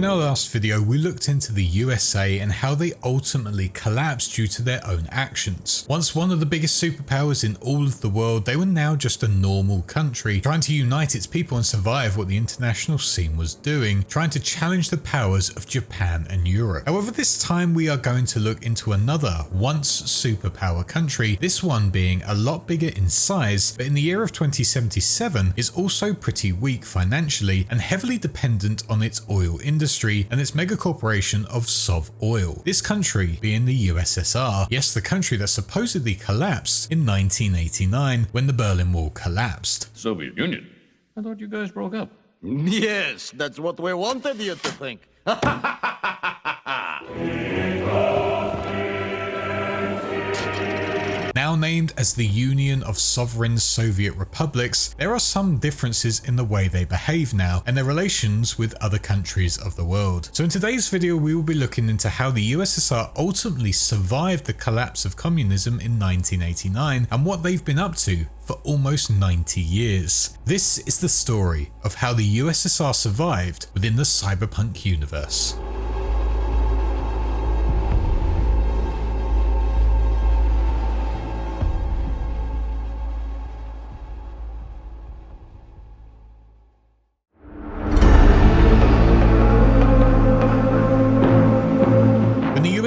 In our last video, we looked into the USA and how they ultimately collapsed due to their own actions. Once one of the biggest superpowers in all of the world, they were now just a normal country, trying to unite its people and survive what the international scene was doing, trying to challenge the powers of Japan and Europe. However, this time we are going to look into another once superpower country, this one being a lot bigger in size, but in the year of 2077 is also pretty weak financially and heavily dependent on its oil industry and its mega corporation of SovOil. This country being the USSR, yes, the country that supposedly collapsed in 1989 when the Berlin Wall collapsed. Soviet Union? I thought you guys broke up. Yes, that's what we wanted you to think. Now named as the Union of Sovereign Soviet Republics, there are some differences in the way they behave now and their relations with other countries of the world. So in today's video, we will be looking into how the USSR ultimately survived the collapse of communism in 1989 and what they've been up to for almost 90 years. This is the story of how the USSR survived within the Cyberpunk universe.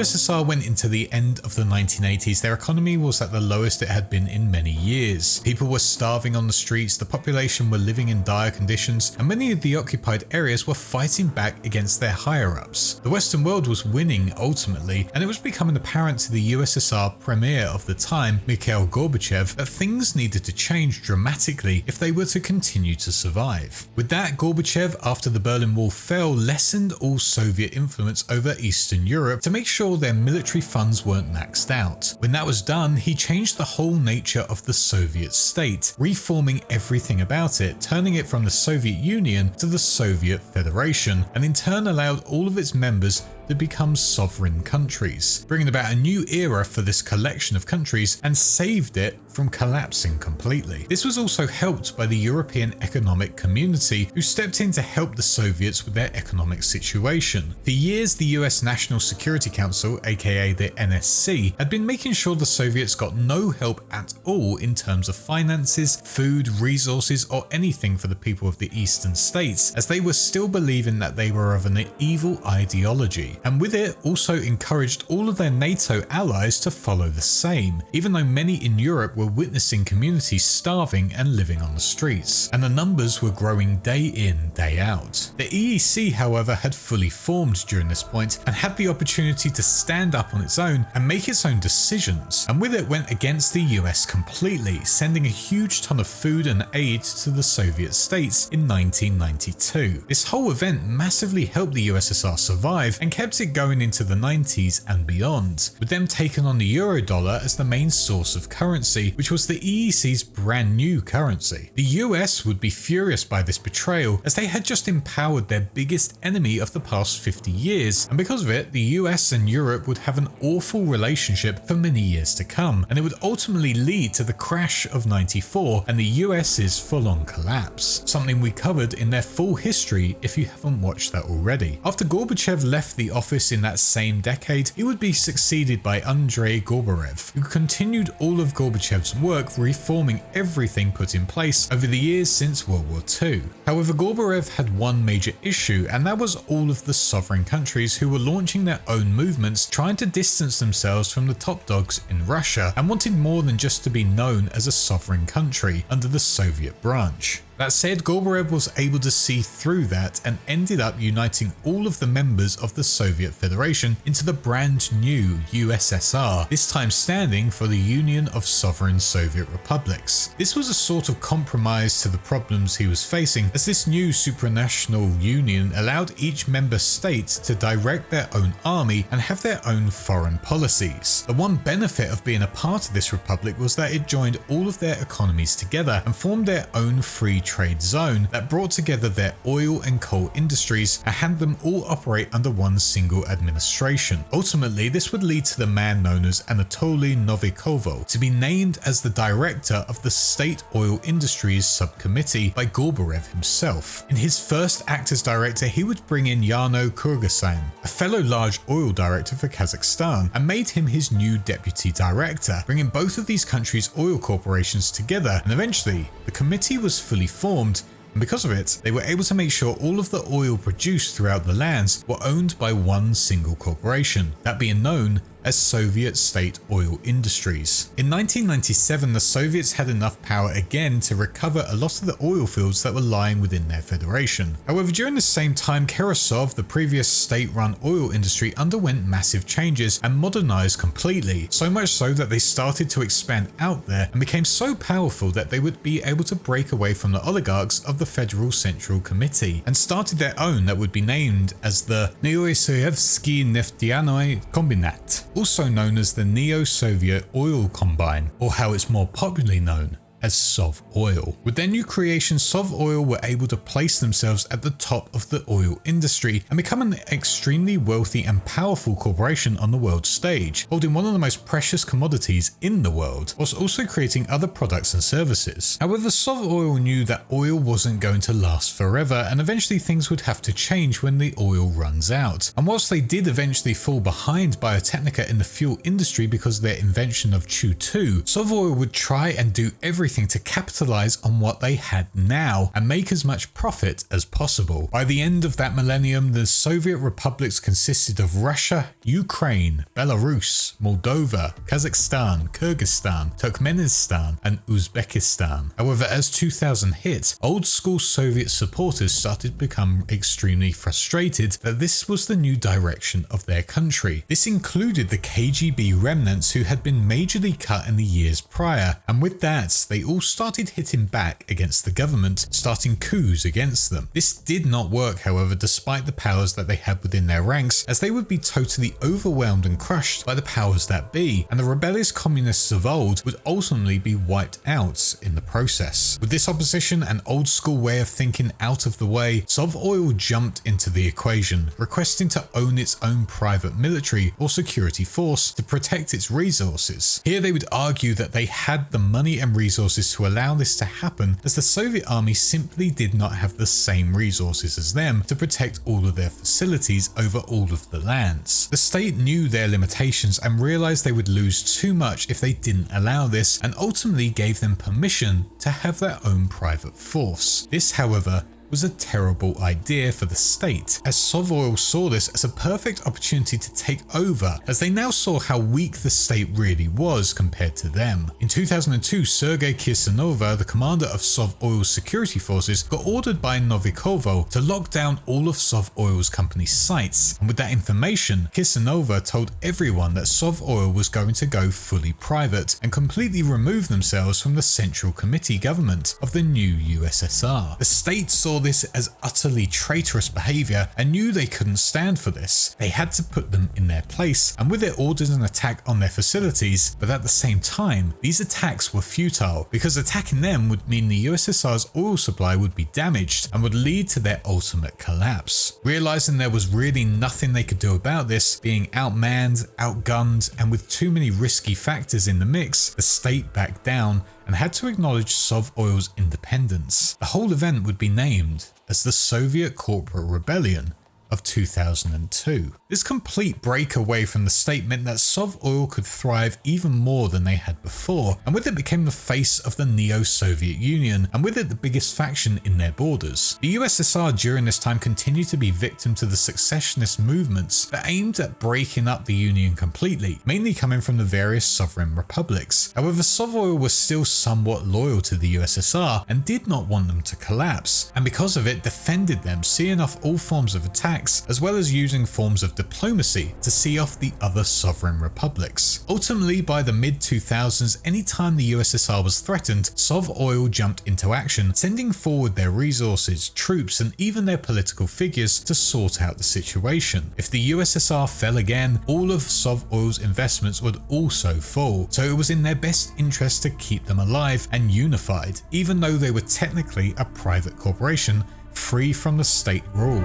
USSR went into the end of the 1980s, their economy was at the lowest it had been in many years. People were starving on the streets, the population were living in dire conditions, and many of the occupied areas were fighting back against their higher-ups. The Western world was winning ultimately, and it was becoming apparent to the USSR premier of the time, Mikhail Gorbachev, that things needed to change dramatically if they were to continue to survive. With that, Gorbachev, after the Berlin Wall fell, lessened all Soviet influence over Eastern Europe to make sure their military funds weren't maxed out. When that was done, he changed the whole nature of the Soviet state, reforming everything about it, turning it from the Soviet Union to the Soviet Federation, and in turn allowed all of its members to become sovereign countries, bringing about a new era for this collection of countries and saved it from collapsing completely. This was also helped by the European Economic Community, who stepped in to help the Soviets with their economic situation. For years, the US National Security Council, aka the NSC, had been making sure the Soviets got no help at all in terms of finances, food, resources, or anything for the people of the eastern states, as they were still believing that they were of an evil ideology. And with it also encouraged all of their NATO allies to follow the same, even though many in Europe were witnessing communities starving and living on the streets, and the numbers were growing day in, day out. The EEC, however, had fully formed during this point and had the opportunity to stand up on its own and make its own decisions, and with it went against the US completely, sending a huge ton of food and aid to the Soviet states in 1992. This whole event massively helped the USSR survive and kept it going into the 90s and beyond, with them taking on the Eurodollar as the main source of currency, which was the EEC's brand new currency. The US would be furious by this betrayal, as they had just empowered their biggest enemy of the past 50 years, and because of it, the US and Europe would have an awful relationship for many years to come, and it would ultimately lead to the crash of 94 and the US's full-on collapse, something we covered in their full history if you haven't watched that already. After Gorbachev left the office in that same decade, he would be succeeded by Andrei Gorbachev, who continued all of Gorbachev's work reforming everything put in place over the years since World War II. However, Gorbachev had one major issue, and that was all of the sovereign countries who were launching their own movements, trying to distance themselves from the top dogs in Russia and wanted more than just to be known as a sovereign country under the Soviet branch. That said, Gorbachev was able to see through that and ended up uniting all of the members of the Soviet Federation into the brand new USSR, this time standing for the Union of Sovereign Soviet Republics. This was a sort of compromise to the problems he was facing, as this new supranational union allowed each member state to direct their own army and have their own foreign policies. The one benefit of being a part of this republic was that it joined all of their economies together and formed their own free trade zone that brought together their oil and coal industries and had them all operate under one single administration. Ultimately, this would lead to the man known as Anatoly Novikovo to be named as the director of the State Oil Industries Subcommittee by Gorbachev himself. In his first act as director, he would bring in Yarno Kurgasan, a fellow large oil director for Kazakhstan, and made him his new deputy director, bringing both of these countries' oil corporations together, and eventually the committee was fully formed. And because of it, they were able to make sure all of the oil produced throughout the lands were owned by one single corporation, that being known as Soviet State Oil Industries. In 1997, the Soviets had enough power again to recover a lot of the oil fields that were lying within their federation. However, during the same time, Kerosov, the previous state-run oil industry, underwent massive changes and modernized completely, so much so that they started to expand out there and became so powerful that they would be able to break away from the oligarchs of the Federal Central Committee and started their own that would be named as the Neosoyevsky Neftyanoy Kombinat, also known as the Neo-Soviet Oil Combine, or how it's more popularly known as SovOil. With their new creation, SovOil were able to place themselves at the top of the oil industry and become an extremely wealthy and powerful corporation on the world stage, holding one of the most precious commodities in the world, whilst also creating other products and services. However, SovOil knew that oil wasn't going to last forever, and eventually things would have to change when the oil runs out. And whilst they did eventually fall behind Biotechnica in the fuel industry because of their invention of Chu-2, SovOil would try and do everything to capitalize on what they had now and make as much profit as possible. By the end of that millennium, the Soviet republics consisted of Russia, Ukraine, Belarus, Moldova, Kazakhstan, Kyrgyzstan, Turkmenistan, and Uzbekistan. However, as 2000 hit, old school Soviet supporters started to become extremely frustrated that this was the new direction of their country. This included the KGB remnants who had been majorly cut in the years prior, and with that, they all started hitting back against the government, starting coups against them. This did not work, however, despite the powers that they had within their ranks, as they would be totally overwhelmed and crushed by the powers that be, and the rebellious communists of old would ultimately be wiped out in the process. With this opposition and old school way of thinking out of the way, SovOil jumped into the equation, requesting to own its own private military or security force to protect its resources. Here they would argue that they had the money and resources to allow this to happen, as the Soviet army simply did not have the same resources as them to protect all of their facilities over all of the lands. The state knew their limitations and realized they would lose too much if they didn't allow this, and ultimately gave them permission to have their own private force. This, however, was a terrible idea for the state, as SovOil saw this as a perfect opportunity to take over, as they now saw how weak the state really was compared to them. In 2002, Sergei Kirsanova, the commander of SovOil's security forces, got ordered by Novikovo to lock down all of SovOil's company sites, and with that information, Kirsanova told everyone that SovOil was going to go fully private and completely remove themselves from the Central Committee government of the new USSR. The state saw this as utterly traitorous behavior and knew they couldn't stand for this. They had to put them in their place, and with it ordered an attack on their facilities, but at the same time, these attacks were futile because attacking them would mean the USSR's oil supply would be damaged and would lead to their ultimate collapse. Realizing there was really nothing they could do about this, being outmanned, outgunned, and with too many risky factors in the mix, the state backed down and had to acknowledge SovOil's independence. The whole event would be named as the Soviet Corporate Rebellion of 2002. This complete break away from the state meant that SovOil could thrive even more than they had before, and with it became the face of the Neo-Soviet Union, and with it the biggest faction in their borders. The USSR during this time continued to be victim to the secessionist movements that aimed at breaking up the Union completely, mainly coming from the various sovereign republics. However, SovOil was still somewhat loyal to the USSR and did not want them to collapse, and because of it defended them, seeing off all forms of attack attacks, as well as using forms of diplomacy to see off the other sovereign republics. Ultimately, by the mid-2000s, anytime the USSR was threatened, SovOil jumped into action, sending forward their resources, troops, and even their political figures to sort out the situation. If the USSR fell again, all of SovOil's investments would also fall, so it was in their best interest to keep them alive and unified, even though they were technically a private corporation free from the state rule.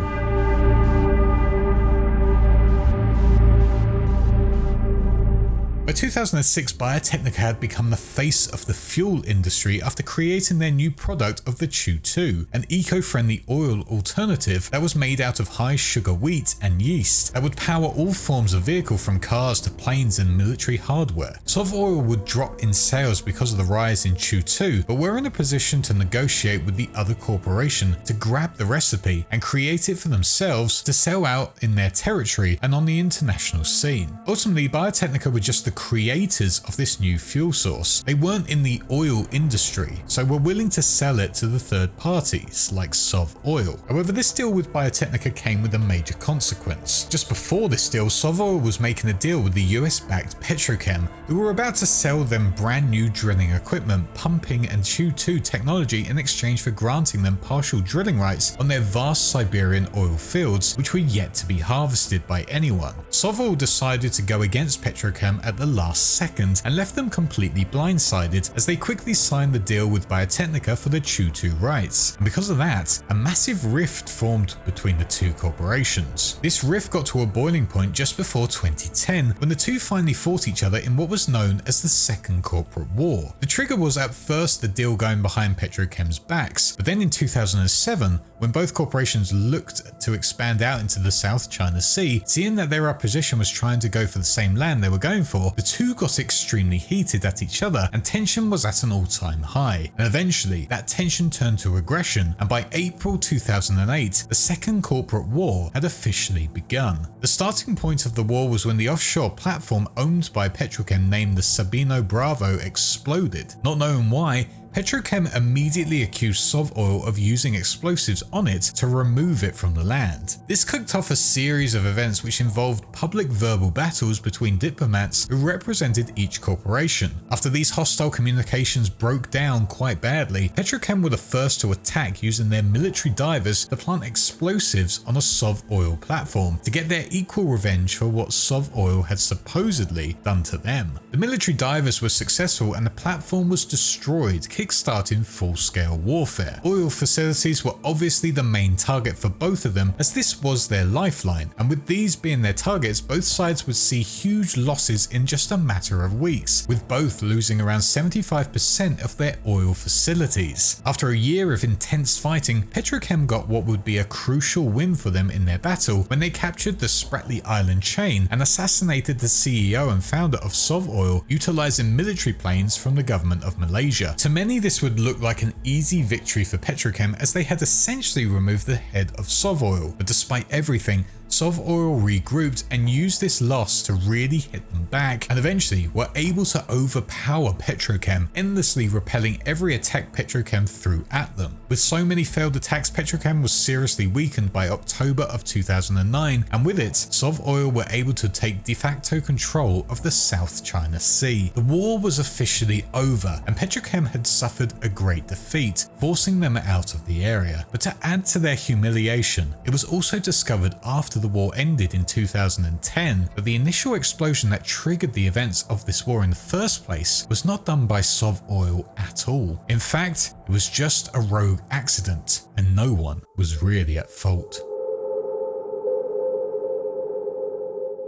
By 2006, Biotechnica had become the face of the fuel industry after creating their new product of the Chew-2, an eco-friendly oil alternative that was made out of high-sugar wheat and yeast that would power all forms of vehicle from cars to planes and military hardware. SovOil would drop in sales because of the rise in Chew-2, but were in a position to negotiate with the other corporation to grab the recipe and create it for themselves to sell out in their territory and on the international scene. Ultimately, Biotechnica were just the creators of this new fuel source. They weren't in the oil industry, so were willing to sell it to the third parties, like SovOil. However, this deal with Biotechnica came with a major consequence. Just before this deal, SovOil was making a deal with the US-backed Petrochem, who were about to sell them brand new drilling equipment, pumping and Chew-2 technology in exchange for granting them partial drilling rights on their vast Siberian oil fields, which were yet to be harvested by anyone. SovOil decided to go against Petrochem at the last second and left them completely blindsided as they quickly signed the deal with Biotechnica for the Chew-2 rights. And because of that, a massive rift formed between the two corporations. This rift got to a boiling point just before 2010 when the two finally fought each other in what was known as the Second Corporate War. The trigger was at first the deal going behind Petrochem's backs, but then in 2007, when both corporations looked to expand out into the South China Sea, seeing that their opposition was trying to go for the same land they were going for, the two got extremely heated at each other and tension was at an all-time high. And eventually, that tension turned to aggression, and by April 2008, the Second Corporate War had officially begun. The starting point of the war was when the offshore platform owned by Petrochem named the Sabino Bravo exploded. Not knowing why, Petrochem immediately accused SovOil of using explosives on it to remove it from the land. This kicked off a series of events which involved public verbal battles between diplomats who represented each corporation. After these hostile communications broke down quite badly, Petrochem were the first to attack using their military divers to plant explosives on a SovOil platform to get their equal revenge for what SovOil had supposedly done to them. The military divers were successful and the platform was destroyed, kickstarting full-scale warfare. Oil facilities were obviously the main target for both of them as this was their lifeline, and with these being their targets, both sides would see huge losses in just a matter of weeks, with both losing around 75% of their oil facilities. After a year of intense fighting, Petrochem got what would be a crucial win for them in their battle when they captured the Spratly Island chain and assassinated the CEO and founder of SovOil, utilizing military planes from the government of Malaysia. To many, this would look like an easy victory for Petrochem as they had essentially removed the head of SovOil, but despite everything, SovOil regrouped and used this loss to really hit them back and eventually were able to overpower Petrochem, endlessly repelling every attack Petrochem threw at them. With so many failed attacks, Petrochem was seriously weakened by October of 2009, and with it, SovOil were able to take de facto control of the South China Sea. The war was officially over and Petrochem had suffered a great defeat, forcing them out of the area. But to add to their humiliation, it was also discovered after the war ended in 2010 that the initial explosion that triggered the events of this war in the first place was not done by SovOil at all. In fact, it was just a rogue accident and no one was really at fault.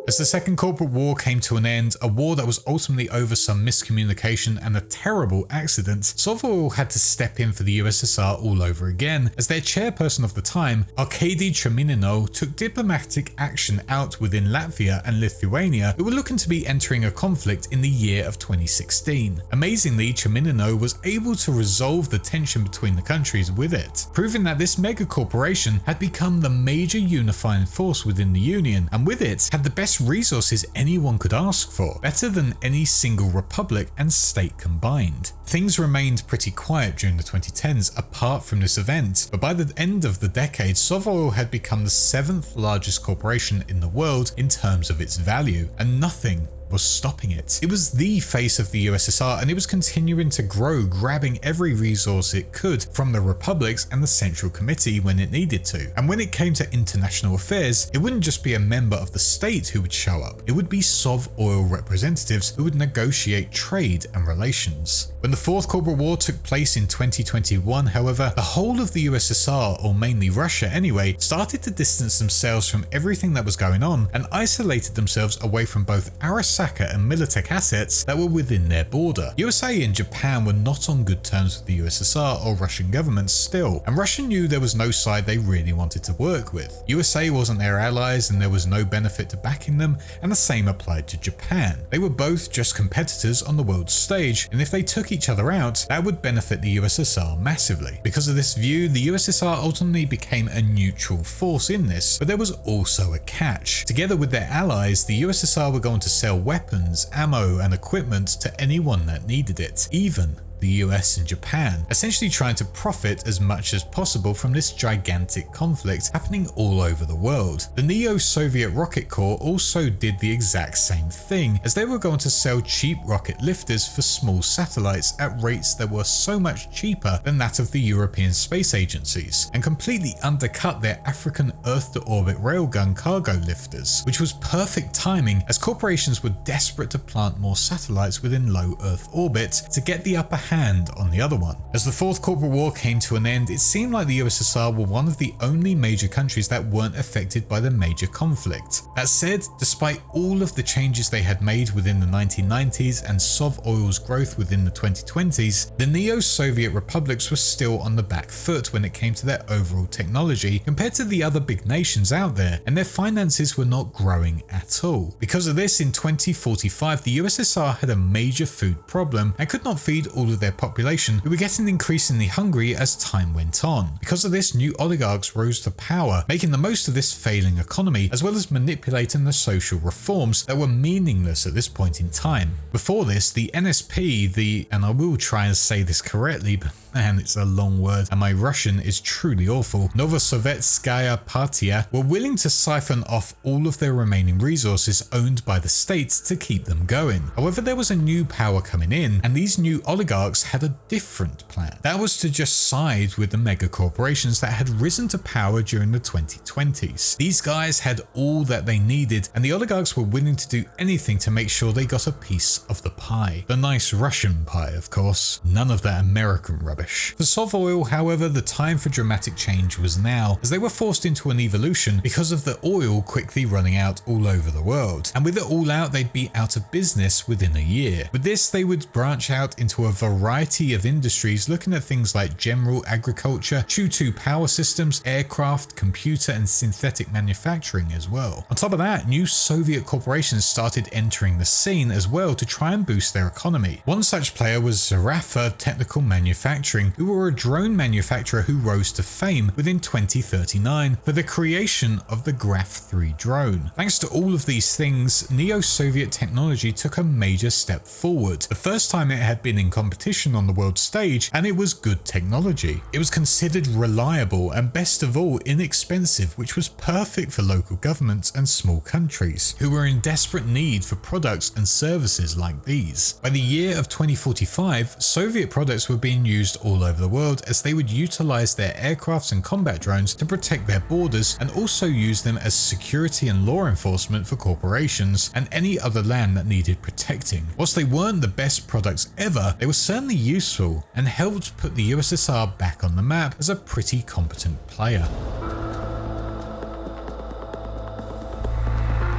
As the Second Corporate War came to an end, a war that was ultimately over some miscommunication and a terrible accident, SovOil had to step in for the USSR all over again, as their chairperson of the time, Arkady Cheminino, took diplomatic action out within Latvia and Lithuania, who were looking to be entering a conflict in the year of 2016. Amazingly, Cheminino was able to resolve the tension between the countries with it, proving that this mega corporation had become the major unifying force within the Union, and with it had the best best resources anyone could ask for, better than any single republic and state combined. Things remained pretty quiet during the 2010s apart from this event, but by the end of the decade, SovOil had become the 7th largest corporation in the world in terms of its value, and nothing was stopping it. It was the face of the USSR, and it was continuing to grow, grabbing every resource it could from the republics and the Central Committee when it needed to. And when it came to international affairs, it wouldn't just be a member of the state who would show up, it would be SovOil representatives who would negotiate trade and relations. When the Fourth Corporate War took place in 2021, however, the whole of the USSR, or mainly Russia anyway, started to distance themselves from everything that was going on and isolated themselves away from both Arasaka and Militech assets that were within their border. USA and Japan were not on good terms with the USSR or Russian governments still, and Russia knew there was no side they really wanted to work with. USA wasn't their allies and there was no benefit to backing them, and the same applied to Japan. They were both just competitors on the world stage, and if they took each other out, that would benefit the USSR massively. Because of this view, the USSR ultimately became a neutral force in this, but there was also a catch. Together with their allies, the USSR were going to sell weapons, ammo, and equipment to anyone that needed it, even the US and Japan, essentially trying to profit as much as possible from this gigantic conflict happening all over the world. The Neo-Soviet Rocket Corps also did the exact same thing, as they were going to sell cheap rocket lifters for small satellites at rates that were so much cheaper than that of the European space agencies, and completely undercut their African Earth-to-orbit railgun cargo lifters, which was perfect timing as corporations were desperate to plant more satellites within low Earth orbit to get the upper hand on the other one. As the Fourth Corporate War came to an end, it seemed like the USSR were one of the only major countries that weren't affected by the major conflict. That said, despite all of the changes they had made within the 1990s and SovOil's growth within the 2020s, the neo-Soviet republics were still on the back foot when it came to their overall technology compared to the other big nations out there, and their finances were not growing at all. Because of this, in 2045, the USSR had a major food problem and could not feed all of their population, who were getting increasingly hungry as time went on. Because of this, new oligarchs rose to power, making the most of this failing economy, as well as manipulating the social reforms that were meaningless at this point in time. Before this, the NSP, and I will try and say this correctly, but man, it's a long word, and my Russian is truly awful, Novosovetskaya Partia, were willing to siphon off all of their remaining resources owned by the state to keep them going. However, there was a new power coming in, and these new oligarchs had a different plan. That was to just side with the mega corporations that had risen to power during the 2020s. These guys had all that they needed, and the oligarchs were willing to do anything to make sure they got a piece of the pie. The nice Russian pie, of course. None of that American rubbish. For SovOil, however, the time for dramatic change was now, as they were forced into an evolution because of the oil quickly running out all over the world. And with it all out, they'd be out of business within a year. With this, they would branch out into a variety of industries, looking at things like general agriculture, Choo-2 power systems, aircraft, computer and synthetic manufacturing as well. On top of that, new Soviet corporations started entering the scene as well to try and boost their economy. One such player was Zarafa Technical Manufacturing, who were a drone manufacturer who rose to fame within 2039 for the creation of the Graph 3 drone. Thanks to all of these things, neo-Soviet technology took a major step forward. The first time it had been in competition on the world stage, and it was good technology. It was considered reliable and best of all inexpensive, which was perfect for local governments and small countries who were in desperate need for products and services like these. By the year of 2045, Soviet products were being used all over the world, as they would utilize their aircrafts and combat drones to protect their borders and also use them as security and law enforcement for corporations and any other land that needed protecting. Whilst they weren't the best products ever, they were certainly useful and helped put the USSR back on the map as a pretty competent player.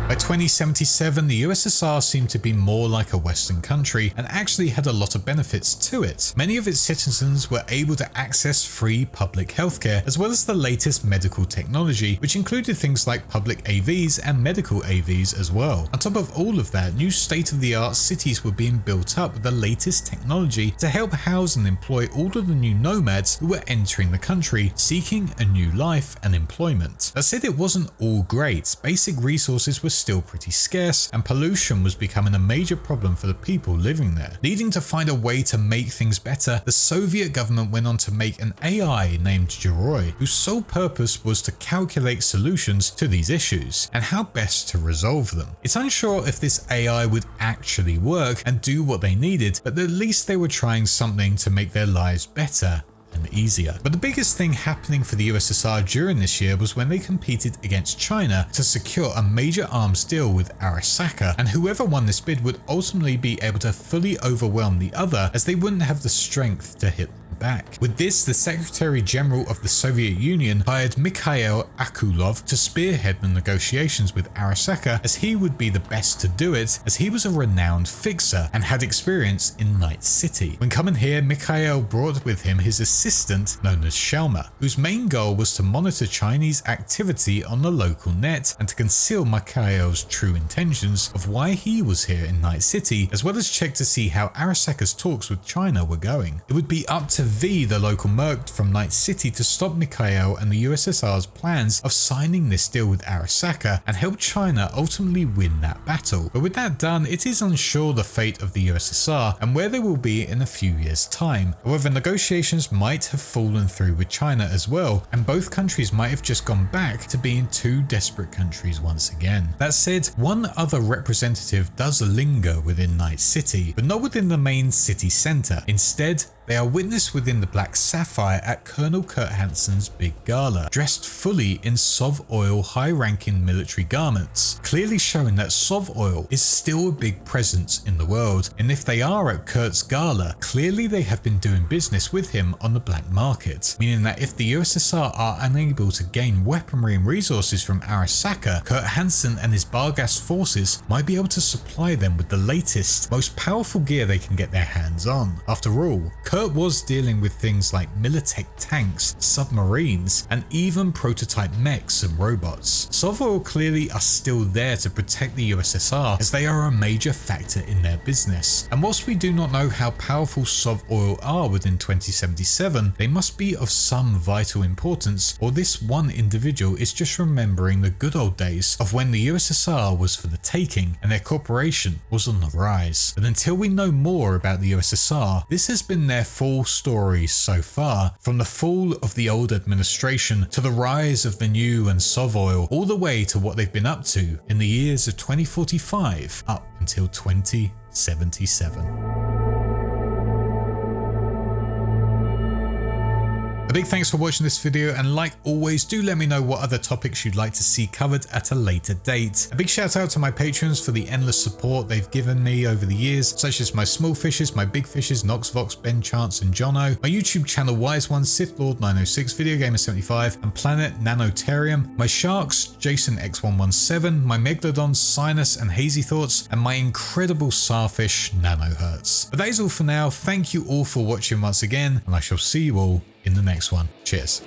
By 2077, the USSR seemed to be more like a Western country and actually had a lot of benefits to it. Many of its citizens were able to access free public healthcare, as well as the latest medical technology, which included things like public AVs and medical AVs as well. On top of all of that, new state-of-the-art cities were being built up with the latest technology to help house and employ all of the new nomads who were entering the country, seeking a new life and employment. That said, it wasn't all great. Basic resources were still pretty scarce, and pollution was becoming a major problem for the people living there. Needing to find a way to make things better, the Soviet government went on to make an AI named Geroy, whose sole purpose was to calculate solutions to these issues and how best to resolve them. It's unsure if this AI would actually work and do what they needed, but at least they were trying something to make their lives better and easier. But the biggest thing happening for the USSR during this year was when they competed against China to secure a major arms deal with Arasaka, and whoever won this bid would ultimately be able to fully overwhelm the other, as they wouldn't have the strength to hit back. With this, the Secretary General of the Soviet Union hired Mikhail Akulov to spearhead the negotiations with Arasaka, as he would be the best to do it, as he was a renowned fixer and had experience in Night City. When coming here, Mikhail brought with him his assistant known as Shelma, whose main goal was to monitor Chinese activity on the local net and to conceal Mikhail's true intentions of why he was here in Night City, as well as check to see how Arasaka's talks with China were going. It would be up to V, the local merc from Night City, to stop Mikhail and the USSR's plans of signing this deal with Arasaka and help China ultimately win that battle. But with that done, it is unsure the fate of the USSR and where they will be in a few years' time. However, negotiations might have fallen through with China as well, and both countries might have just gone back to being two desperate countries once again. That said, one other representative does linger within Night City, but not within the main city centre. Instead, they are witnessed within the Black Sapphire at Colonel Kurt Hansen's big gala, dressed fully in SovOil high-ranking military garments, clearly showing that SovOil is still a big presence in the world, and if they are at Kurt's gala, clearly they have been doing business with him on the black market, meaning that if the USSR are unable to gain weaponry and resources from Arasaka, Kurt Hansen and his Bargas forces might be able to supply them with the latest, most powerful gear they can get their hands on. After all, Kurt was dealing with things like Militech tanks, submarines, and even prototype mechs and robots. SovOil clearly are still there to protect the USSR, as they are a major factor in their business. And whilst we do not know how powerful SovOil are within 2077, they must be of some vital importance, or this one individual is just remembering the good old days of when the USSR was for the taking and their corporation was on the rise. But until we know more about the USSR, this has been their full story so far, from the fall of the old administration to the rise of the new and SovOil, all the way to what they've been up to in the years of 2045 up until 2077. A big thanks for watching this video, and like always, do let me know what other topics you'd like to see covered at a later date. A big shout out to my patrons for the endless support they've given me over the years, such as my small fishes, my big fishes, Noxvox, Ben Chance and Jono, my YouTube channel Wise One, Sith Lord 906, Video Gamer 75 and Planet Nanotarium, my sharks Jason X117, my Megalodons Sinus and Hazy Thoughts, and my incredible starfish Nanohertz. But that is all for now. Thank you all for watching once again, and I shall see you all in the next one. Cheers.